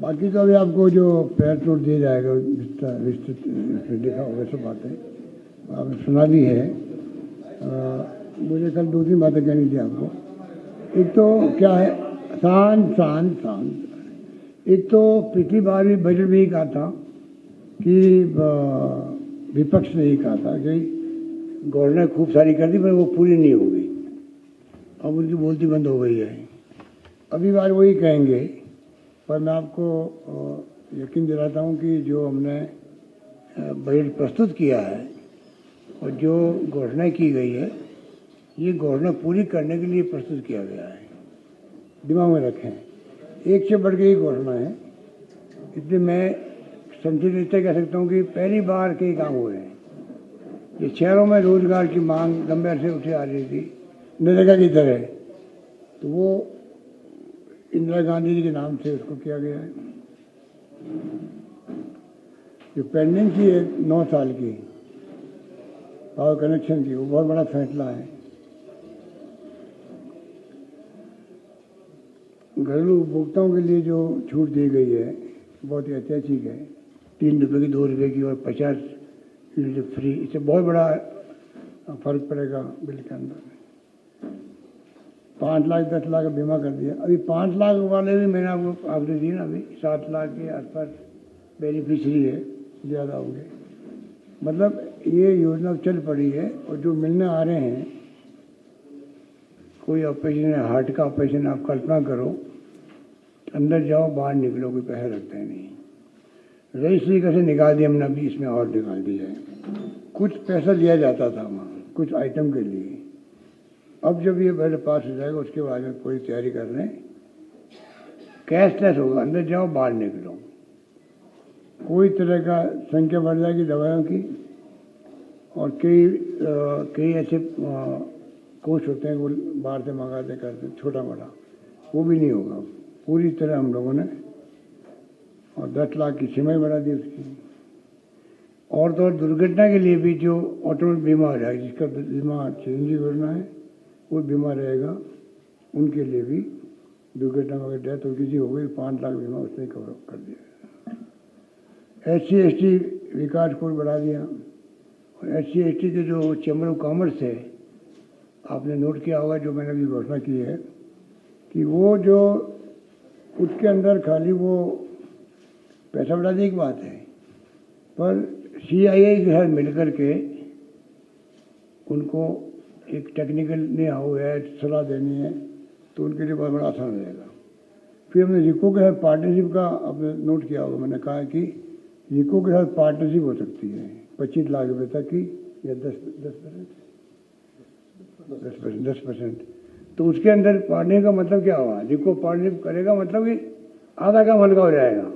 बाकी तो अभी आपको जो पैर नोट दिया जाएगा विस्तृत लिखा होगा सब बातें आपने सुना भी है। मुझे कल 2-3 बातें कहनी थी आपको। एक तो क्या है, शांत शांत शांत। एक तो पिछली बार भी बजट में ही कहा था कि विपक्ष ने ही कहा था कि गवर्नर खूब सारी कर दी पर वो पूरी नहीं हो गई, अब उनकी बोलती बंद हो गई है। अभी बार वही कहेंगे, पर मैं आपको यकीन दिलाता हूँ कि जो हमने बजट प्रस्तुत किया है और जो घोषणा की गई है, ये घोषणा पूरी करने के लिए प्रस्तुत किया गया है। दिमाग में रखें, एक से बढ़ के एक घोषणा है। इसलिए मैं संचित कह सकता हूँ कि पहली बार कई काम हुए हैं। ये शहरों में रोजगार की मांग लंबे अरसे उठी आ रही थी नरेगा की तरह, तो वो इंदिरा गांधी जी के नाम से उसको किया गया है। जो पेंडेंसी है 9 साल की पावर कनेक्शन की, वो बहुत बड़ा फैसला है। घरेलू उपभोक्ताओं के लिए जो छूट दी गई है बहुत ही ऐतिहासिक है। 3 रुपये की, 2 रुपये की और 50 यूनिट फ्री। इससे बहुत बड़ा फर्क पड़ेगा बिल के अंदर। 5 लाख 10 लाख का बीमा कर दिया। अभी 5 लाख वाले भी मैंने आपको आपने दी ना, अभी 7 लाख के आसपास बेनिफिशरी है, ज़्यादा होंगे। मतलब ये योजना चल पड़ी है। और जो मिलने आ रहे हैं, कोई ऑपरेशन है, हार्ट का ऑपरेशन, आप कल्पना करो, अंदर जाओ बाहर निकलो, कोई पैसे लगते नहीं। रजिस्ट्री कैसे निकाल दिया हमने, अभी इसमें और निकाल दिया है। कुछ पैसा लिया जाता था वहाँ कुछ आइटम के लिए, अब जब ये बिल पास हो जाएगा उसके बाद में पूरी तैयारी कर रहे हैं। कैशलेस होगा, अंदर जाओ बाहर निकलो। कोई तरह का संख्या बढ़ जाएगी दवाइयों की, और कई ऐसे कोच होते हैं वो बाहर से मंगाते करते छोटा बड़ा, वो भी नहीं होगा। पूरी तरह हम लोगों ने, और 10 लाख की सीमा बढ़ा दी उसकी। और तो और दुर्घटना के लिए भी जो ऑटोमेटिक बीमा हो जाएगा, जिसका बीमा चिरंजीवी योजना है वो बीमा रहेगा, उनके लिए भी दुर्घटना में डेथ हो किसी हो गई 5 लाख बीमा उसने कवर कर दिया। SC/ST विकास कोड बढ़ा दिया। और SC/ST के जो चैम्बर ऑफ कॉमर्स है, आपने नोट किया होगा जो मैंने अभी घोषणा की है कि वो जो उसके अंदर खाली वो पैसा बढ़ाने की बात है, पर CII के साथ मिलकर के उनको एक टेक्निकल ने हो है सलाह देनी है, तो उनके लिए बहुत बड़ा आसान हो जाएगा। फिर हमने रिको के साथ पार्टनरशिप का आपने नोट किया होगा, मैंने कहा कि रिको के साथ पार्टनरशिप हो सकती है 25 लाख रुपये तक की, या 10%। तो उसके अंदर पार्टनर का मतलब क्या हुआ, रिको पार्टनरशिप करेगा मतलब कि आधा काम हल्का हो जाएगा।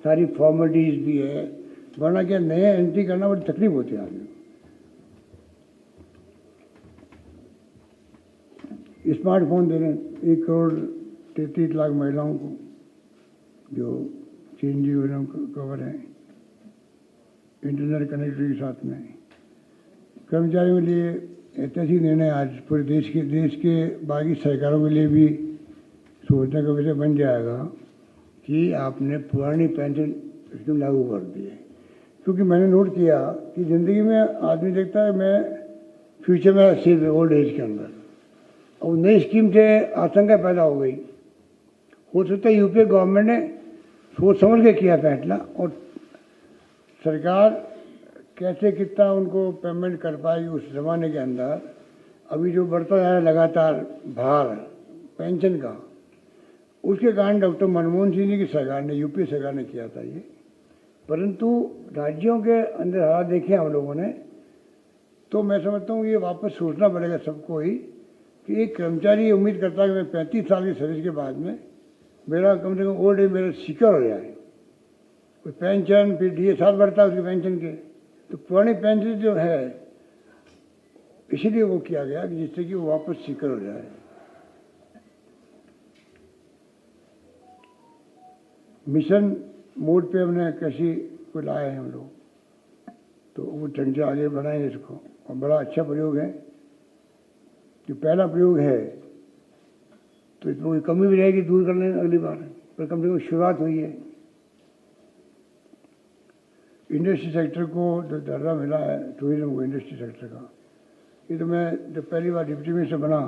सारी फॉर्मेलिटीज भी है, वरना क्या नए एंट्री करना बड़ी तकलीफ होती है आदमी। स्मार्टफोन दे रहे हैं 1 करोड़ 33 लाख महिलाओं को, जो चिरंजीवी योजना कवर है, इंटरनेट कनेक्टिविटी के साथ में। कर्मचारियों के लिए ऐतिहासिक निर्णय आज पूरे देश के बाकी सरकारों के लिए भी सोचने का विषय बन जाएगा कि आपने पुरानी पेंशन स्कीम लागू कर दी है। क्योंकि मैंने नोट किया कि ज़िंदगी में आदमी देखता है मैं फ्यूचर में सेफ ओल्ड एज के अंदर, और नई स्कीम से आशंका पैदा हो गई। हो सकता है यूपी गवर्नमेंट ने सोच समझ के किया फैसला, और सरकार कैसे कितना उनको पेमेंट कर पाएगी उस ज़माने के अंदर। अभी जो बढ़ता जा रहा है लगातार भार पेंशन का, उसके कारण डॉक्टर मनमोहन सिंह जी की सरकार ने, यूपी सरकार ने किया था ये। परंतु राज्यों के अंदर हालात देखे हम लोगों ने, तो मैं समझता हूँ ये वापस सोचना पड़ेगा सबको ही कि एक कर्मचारी ये उम्मीद करता है कि मैं 35 साल की सर्विस के बाद में मेरा कम से कम ओल्ड एज मेरा सिक्योर हो जाए। कोई पेंशन, फिर DA साथ बढ़ता है उसकी पेंशन के, तो पुरानी पेंशन जो है इसीलिए वो किया गया कि जिससे कि वो वापस सिक्योर हो जाए। मिशन मोड पे हमने कृषि को लाए हैं हम लोग, तो वो ढंग से आगे बढ़ाएंगे इसको, और बड़ा अच्छा प्रयोग है। जो पहला प्रयोग है तो इसमें कोई कमी भी रहेगी दूर करने अगली बार, पर कम से कम शुरुआत हुई है। इंडस्ट्री सेक्टर को जो दर्जा मिला है टूरिज्म को इंडस्ट्री सेक्टर का, ये तो मैं जब पहली बार डिप्टी मिनिस्टर बना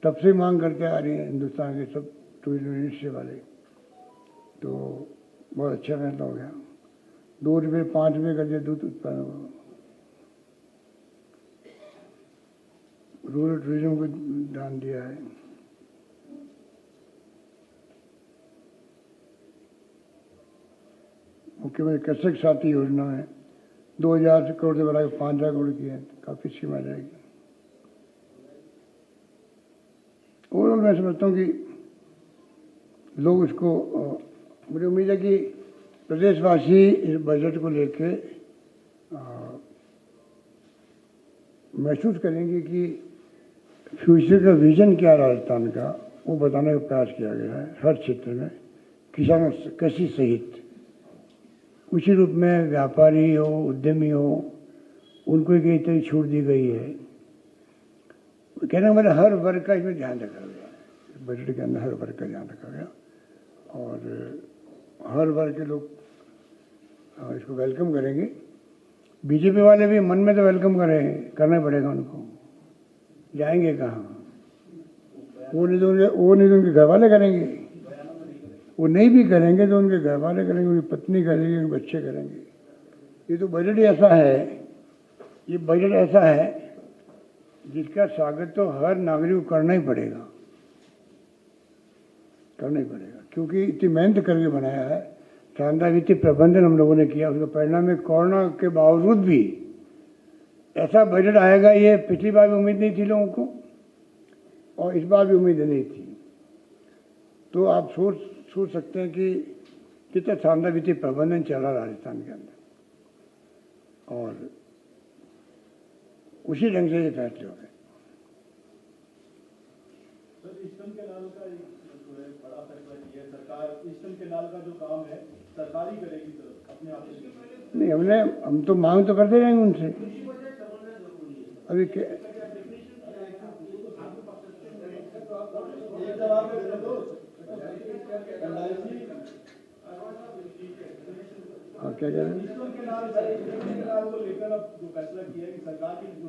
तब से मांग करते आ रही है हिंदुस्तान के सब टूरिज्म इंडस्ट्री वाले। तो बहुत अच्छा फैसला हो गया, 2 रुपये 5 रुपये कर दिया दूध उत्पादन को, रूरल टूरिज्म को दान दिया है। मुख्यमंत्री कृषक साथी योजना है 2000 करोड़ से बढ़ा के 5000 करोड़ की है, काफ़ी स्कीम आ जाएगी। ओवरऑल मैं समझता हूँ कि लोग उसको, मुझे उम्मीद है कि प्रदेशवासी इस बजट को लेके महसूस करेंगे कि फ्यूचर का विजन क्या राजस्थान का, वो बताने का प्रयास किया गया है हर क्षेत्र में, किसानों कृषि सहित। उसी रूप में व्यापारी हो, उद्यमी हो, उनको कई तरह छूट दी गई है। कहने का मतलब हर वर्ग का इसमें ध्यान रखा गया है, बजट के अंदर हर वर्ग का ध्यान रखा गया और हर वर्ग के लोग इसको वेलकम करेंगे। बीजेपी वाले भी मन में तो वेलकम करना पड़ेगा उनको, जाएंगे कहाँ? वो नहीं तो उनके घर वाले करेंगे, वो नहीं भी करेंगे तो उनके घर वाले करेंगे, उनकी पत्नी करेंगे, उनके बच्चे करेंगे। ये तो बजट ऐसा है, ये बजट ऐसा है जिसका स्वागत तो हर नागरिक को करना ही पड़ेगा, करना ही पड़ेगा, क्योंकि इतनी मेहनत करके बनाया है। शानदार वित्तीय प्रबंधन हम लोगों ने किया, उसका परिणाम में कोरोना के बावजूद भी ऐसा बजट आएगा, ये पिछली बार भी उम्मीद नहीं थी लोगों को और इस बार भी उम्मीद नहीं थी। तो आप सोच सकते हैं कि कितना शानदार वित्तीय प्रबंधन चल रहा है राजस्थान के अंदर, और उसी ढंग से ये फैसले हो गए। ईस्टर्न कैनाल का एक बड़ा फैसला किया है सरकार, ईस्टर्न कैनाल का जो काम है सरकारी करेगी अपने आप से। नहीं, हम तो मांग तो करते रहेंगे उनसे। अभी क्या कह रहे हैं?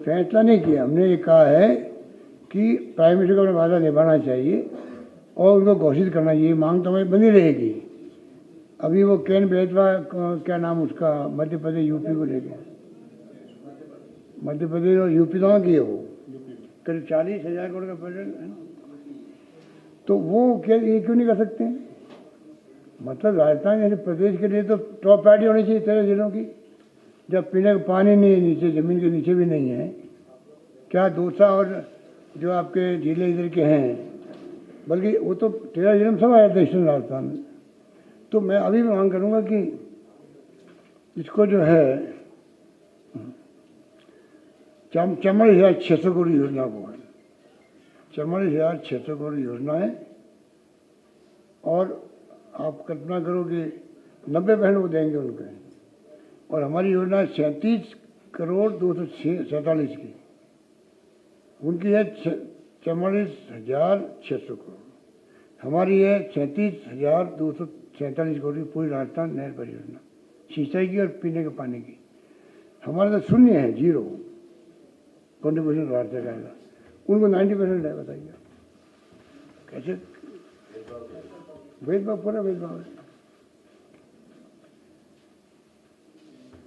फैसला नहीं किया हमने, ये कहा है कि प्राइम मिनिस्टर को अपना वादा निभाना चाहिए और उनको घोषित करना चाहिए। मांग तो हमारी बनी रहेगी। अभी वो केन बेतवा, क्या नाम उसका, मध्य प्रदेश यूपी को लेके, मध्य प्रदेश और यूपी दोनों की है, वो करीब 40,000 करोड़ का बजट है ना। तो वो क्या ये क्यों नहीं कर सकते? मतलब राजस्थान जैसे प्रदेश के लिए तो टॉप प्रायोरिटी होनी चाहिए 13 जिलों की। जब पीने का पानी नहीं है, नीचे जमीन के नीचे भी नहीं है, क्या दौसा और जो आपके जिले इधर के हैं, बल्कि वो तो 13 जिले में सब आया था ईस्टर्न राजस्थान में। तो मैं अभी भी मांग करूँगा कि इसको जो है 44,600 करोड़ योजना को है, 44,600 करोड़ योजना है, और आप कल्पना करो कि 90% वो देंगे उनके, और हमारी योजना है 37 करोड़ 247 की, उनकी है 44,600 करोड़, हमारी है 37,247 करोड़ की पूरी राजस्थान नहर परियोजना, सिंचाई की और पीने के पानी की। हमारा तो शून्य है, 0 कंट्रीब्यूशन बाहर से आएगा, उनको 90% है। बताइए कैसे? भेदभाव, पूरा भेदभाव है।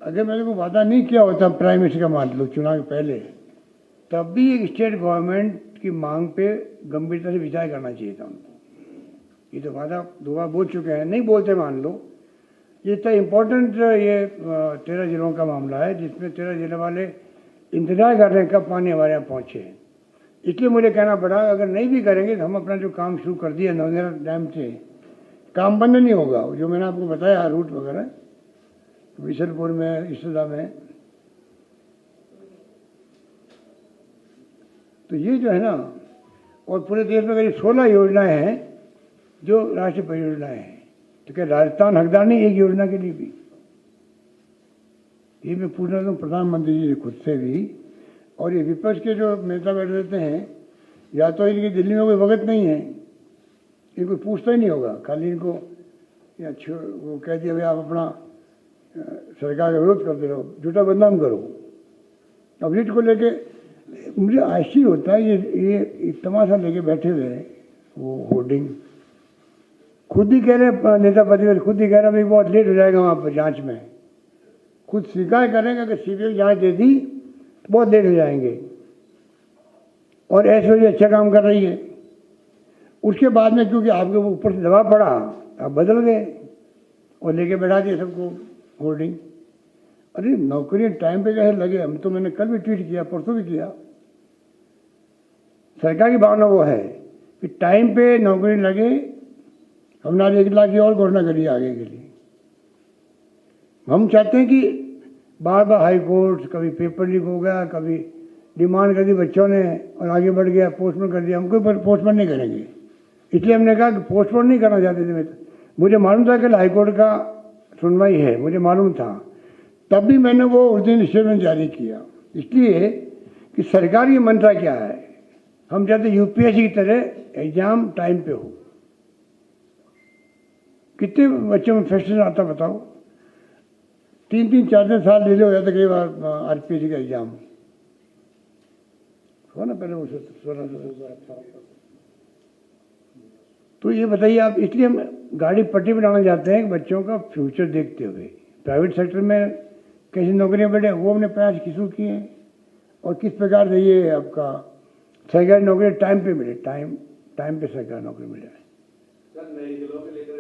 अगर मैंने को वादा नहीं किया होता प्राइम मिनिस्टर का, मान लो चुनाव के पहले, तब भी एक स्टेट गवर्नमेंट की मांग पे गंभीरता से विचार करना चाहिए था उनको। ये तो वादा 2 बार बोल चुके हैं, नहीं बोलते मान लो। ये इतना इम्पोर्टेंट ये 13 जिलों का मामला है जिसमें 13 जिले वाले इंतजार कर रहे हैं कब पानी हमारे यहाँ पहुँचे। इसलिए मुझे कहना पड़ा, अगर नहीं भी करेंगे तो हम अपना जो काम शुरू कर दिया नवनिर्मित डैम से, काम बंद नहीं होगा। जो मैंने आपको बताया रूट वगैरह, विशलपुर में, इसदा में, तो ये जो है ना, और पूरे देश में करीब 16 योजनाएं हैं जो राष्ट्रीय परियोजनाएं हैं। तो क्या राजस्थान हकदार नहीं एक योजना के लिए भी? ये मैं पूछ रहा हूँ प्रधानमंत्री जी खुद से भी, और ये विपक्ष के जो नेता बैठे रहते हैं, या तो इनकी दिल्ली में कोई वक्त नहीं है, इनको पूछता ही नहीं होगा, खाली इनको या वो कह दिया भाई आप अपना सरकार का विरोध करते रहो, झूठा बदनाम करो। अब रीट को लेके मुझे आश्चर्य होता है, ये तमाशा लेके बैठे हुए हैं, वो होर्डिंग खुद ही कह रहे, नेता प्रतिपक्ष खुद ही कह रहे हैं बहुत लेट हो जाएगा वहाँ पर जांच में, खुद स्वीकार करेंगे कि सीबीआई जांच दे दी तो बहुत लेट हो जाएंगे, और ऐसे अच्छा काम कर रही है। उसके बाद में क्योंकि आपके ऊपर से दबाव पड़ा, आप बदल गए और लेके बैठा दिए सबको होर्डिंग। अरे नौकरी टाइम पे कैसे लगे, हम तो मैंने कल भी ट्वीट किया, परसों भी किया। सरकार की भावना वो है कि टाइम पे नौकरी लगे। हमने 1 लाख की और घोषणा करी आगे के लिए। हम चाहते हैं कि बार बार हाई कोर्ट, कभी पेपर लीक हो गया, कभी डिमांड कर दी बच्चों ने और आगे बढ़ गया, पोस्टपोन कर दिया, हम कोई पोस्टपोन नहीं करेंगे। इसलिए हमने कहा कि पोस्टपोन नहीं करना चाहते थे। मुझे मालूम था कि हाई कोर्ट का सुनवाई है, मुझे मालूम था, तब भी मैंने वो उस दिन स्टेटमेंट जारी किया, इसलिए कि सरकार की मंशा क्या है। हम चाहते यूपीएससी की तरह एग्जाम टाइम पे हो। कितने बच्चों में फ्रस्ट्रेशन आता बताओ, 3-3, 4-4 साल डिले हो जाता कई बार आरपीएससी का एग्जाम हो ना, पहले वो 16। तो ये बताइए आप, इसलिए हम गाड़ी पट्टी पर डालना चाहते हैं कि बच्चों का फ्यूचर देखते हुए प्राइवेट सेक्टर में कैसी नौकरियां बढ़े, वो हमने प्रयास किसू किए हैं, और किस प्रकार से ये आपका सरकारी नौकरी टाइम पे मिले, टाइम पे सरकारी नौकरी मिल जाए। सर नए जिलों के लेकर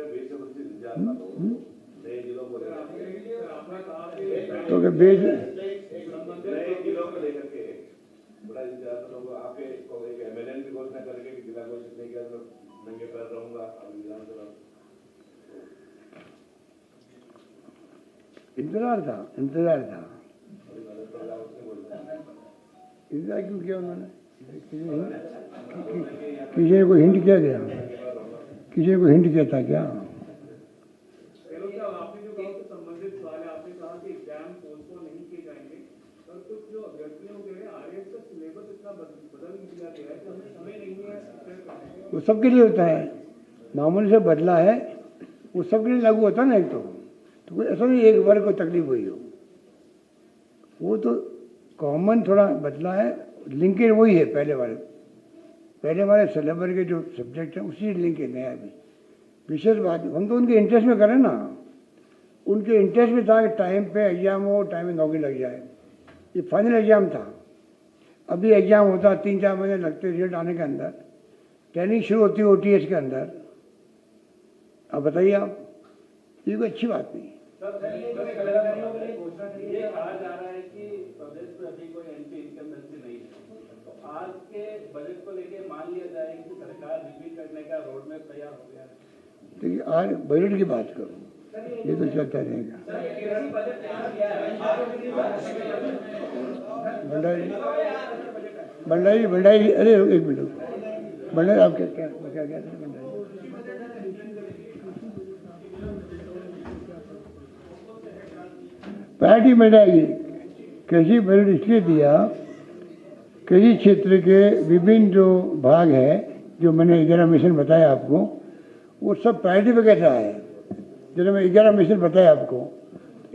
तो बेच नए जिलों को लेकर के बड़ा इंतजार लोग आपके एमएलए की घोषणा करके कि जिला घोषित नहीं किया तो नंगे पैर रहूंगा विधानसभा। इंतजार था इंतजार क्यों किया उन्होंने? किसी ने कोई हिंट किया गया, किसी ने कोई हिंट किया था क्या? आपने जो गांव से संबंधित सवाल है, आपने कहा कि एग्जाम पोस्टपोन नहीं किए जाएंगे, और कुछ जो अभ्यर्थियों के आरएएस का सिलेबस इतना बदल दिया गया है कि हमें समय नहीं है। वो सबके लिए होता है, मामूली से बदला है, वो सबके लिए लागू होता है ना। एक तो कोई ऐसा नहीं एक वर्ग को तकलीफ हुई हो, वो तो कॉमन थोड़ा बदला है, लिंकेज वही है पहले वाले सिलेबस के जो सब्जेक्ट हैं उसी लिंकेज नया भी विशेष बात। हम तो उनके इंटरेस्ट में करें ना, उनके इंटरेस्ट में था कि टाइम पे एग्जाम हो, टाइम में नौकरी लग जाए। ये फाइनल एग्जाम था, अभी एग्जाम होता 3-4 महीने लगते रिजल्ट आने के अंदर, ट्रेनिंग शुरू होती है ओटीएस के अंदर। अब बताइए आप, ये कोई अच्छी बात नहीं। ये कहा जा रहा है कि प्रदेश में अभी कोई एंटी इनकम्बेंसी नहीं है, तो आज के बजट को लेके मान लिया जाए कि सरकार रिव्यू करने का रोड मैप तैयार हो गया है। देखिए आज बजट की बात करो, ये तो चलता रहेगा। भंडारी अरे एक मिनट, भंडारी आप क्या कहते हैं? भंडारी पार्टी मिल जाएगी। कृषि बजट इसलिए दिया, कृषि क्षेत्र के विभिन्न जो भाग है, जो मैंने 11 मिशन बताया आपको, वो सब प्रायोरिटी पे कैसा है। जैसे मैं 11 मिशन बताया आपको,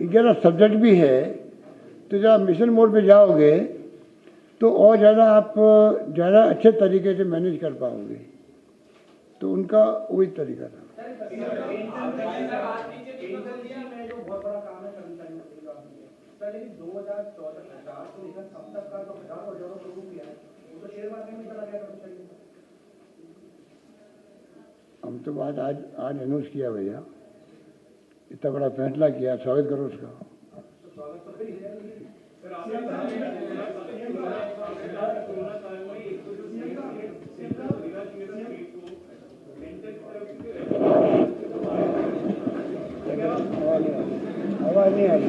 11 सब्जेक्ट भी है, तो जब आप मिशन मोड पे जाओगे तो और ज़्यादा आप ज़्यादा अच्छे तरीके से मैनेज कर पाओगे। तो उनका वही तरीका था। लेकिन 2014 से लेकर अब तक का जो 50 करोड़ शुरू किया है, वो तो शेयर मार्केट में चला गया। हम तो बात आज अनाउंस किया भैया, इतना बड़ा फैसला किया, स्वागत करो उसका। आवाज नहीं आ रही।